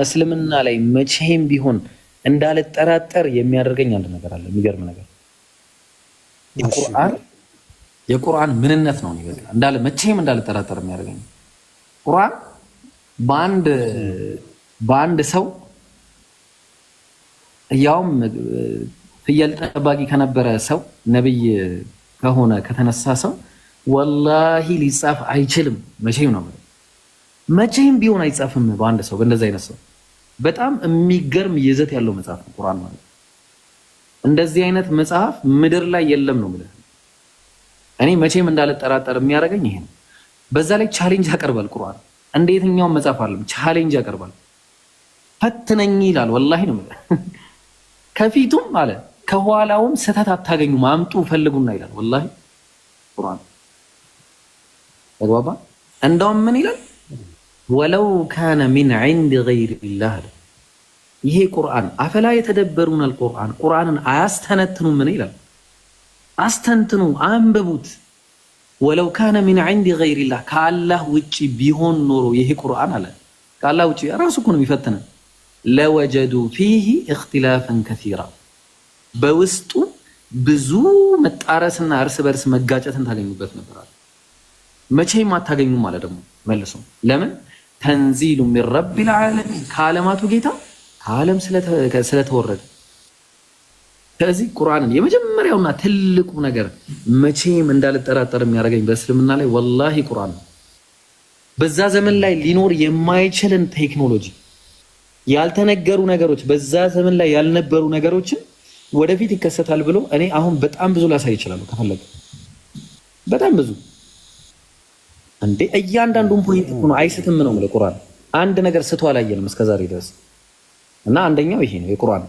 እስልምና ላይ መቼም ቢሆን እንዳልጠራጠር የሚያደርገኝ አንድ ነገር አለ። የሚገርም ነገር የቁርአን ምንነት ነው። በቃ መቼም እንዳልጠራጠር የሚያደርገኝ ቁርአን በአንድ ሰው ያውም ፍየል ጠባቂ ከነበረ ሰው ነብይ ከሆነ ከተነሳ ሰው ወላሂ ሊጻፍ አይችልም። መቼም ቢሆን አይጻፍም በአንድ ሰው በእንደዛ አይነት ሰው። በጣም የሚገርም ይዘት ያለው መጽሐፍ ነው ቁርአን ማለት። እንደዚህ አይነት መጽሐፍ ምድር ላይ የለም ነው ማለት። እኔ መቼም እንዳልጠራጠር የሚያደርገኝ ይሄ ነው። በዛ ላይ ቻሌንጅ ያቀርባል ቁርአን። እንደ የትኛውም መጽሐፍ አለም ቻሌንጅ ያቀርባል። ፈትነኝ ይላል ወላሂ ነው ማለት። ከፊቱም ማለት ከኋላውም ስህተት አታገኙም አምጡ ፈልጉና ይላል ወላሂ ቁርአን። ተግባባ። እንደውም ምን ይላል ወለው ካነ ሚን ዒንዲ ገይሪላህ። ይሄ ቁርአን አፈላ የተደበሩን አልቁርአን ቁርአንን አያስተነትኑም ምን ይላል? አስተንትኑ አንብቡት። ወለው ካነ ሚን ዒንዲ ገይሪላህ ከአላህ ውጪ ቢሆን ኖሮ ይሄ ቁርአን አለ ከአላህ ውጪ ራሱ እኮ ነው የሚፈትነን። ለወጀዱ ፊሂ እኽቲላፈን ከሲራ በውስጡ ብዙ መጣረስና እርስ በርስ መጋጨትን ታገኙበት ነበር። መቼም አታገኙም ማለት ደግሞ መልሶ ለምን ተንዚሉ ሚን ረቢል ዓለሚን ከዓለማቱ ጌታ ከዓለም ስለተወረደ። ከዚህ ቁርአንን የመጀመሪያውና ትልቁ ነገር መቼም እንዳልጠራጠር የሚያደርገኝ በእስልምና ላይ ወላሂ ቁርአን ነው። በዛ ዘመን ላይ ሊኖር የማይችልን ቴክኖሎጂ ያልተነገሩ ነገሮች በዛ ዘመን ላይ ያልነበሩ ነገሮችን ወደፊት ይከሰታል ብሎ እኔ አሁን በጣም ብዙ ላሳይ ይችላል ከፈለገ በጣም ብዙ እንዴ እያንዳንዱን ፖይንት ነው አይስትም ነው ማለት ቁርአን አንድ ነገር ስቶ አላየንም እስከዛሬ ድረስ። እና አንደኛው ይሄ ነው የቁርአን።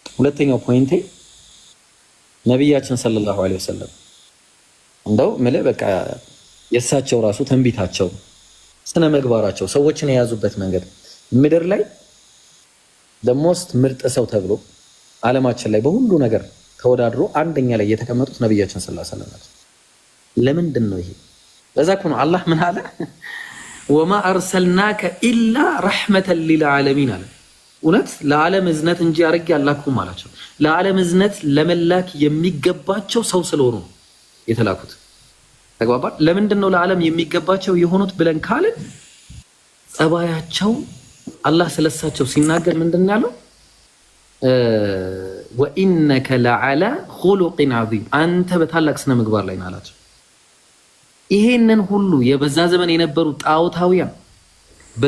ሁለተኛው ፖይንቴ ነብያችን ሰለላሁ ዐለይሂ ወሰለም እንደው ማለት በቃ የሳቸው ራሱ ትንቢታቸው ስነ ምግባራቸው ሰዎችን የያዙበት መንገድ ምድር ላይ ደሞስት ምርጥ ሰው ተብሎ ዓለማችን ላይ በሁሉ ነገር ተወዳድሮ አንደኛ ላይ የተቀመጡት ነብያችን ሰለላሁ ዐለይሂ ወሰለም ናቸው። ለምንድን ነው ይሄ? በዛ እኮ ነው አላህ ምን አለ? ወማ አርሰልናከ ኢላ ረሕመተን ሊልዓለሚን አለ። እውነት ለዓለም እዝነት እንጂ አድርጌ አላኩም አላቸው። ለዓለም እዝነት ለመላክ የሚገባቸው ሰው ስለሆኑ የተላኩት። ተግባባን? ለምንድን ነው ለዓለም የሚገባቸው የሆኑት ብለን ካልን ጸባያቸው አላህ ስለሳቸው ሲናገር ምንድን ነው ያለው? ወኢነከ ለዓላ ኹሉቂን ዐዚም አንተ በታላቅ ስነ ምግባር ላይ ነህ አላቸው። ይሄንን ሁሉ የበዛ ዘመን የነበሩ ጣዖታውያን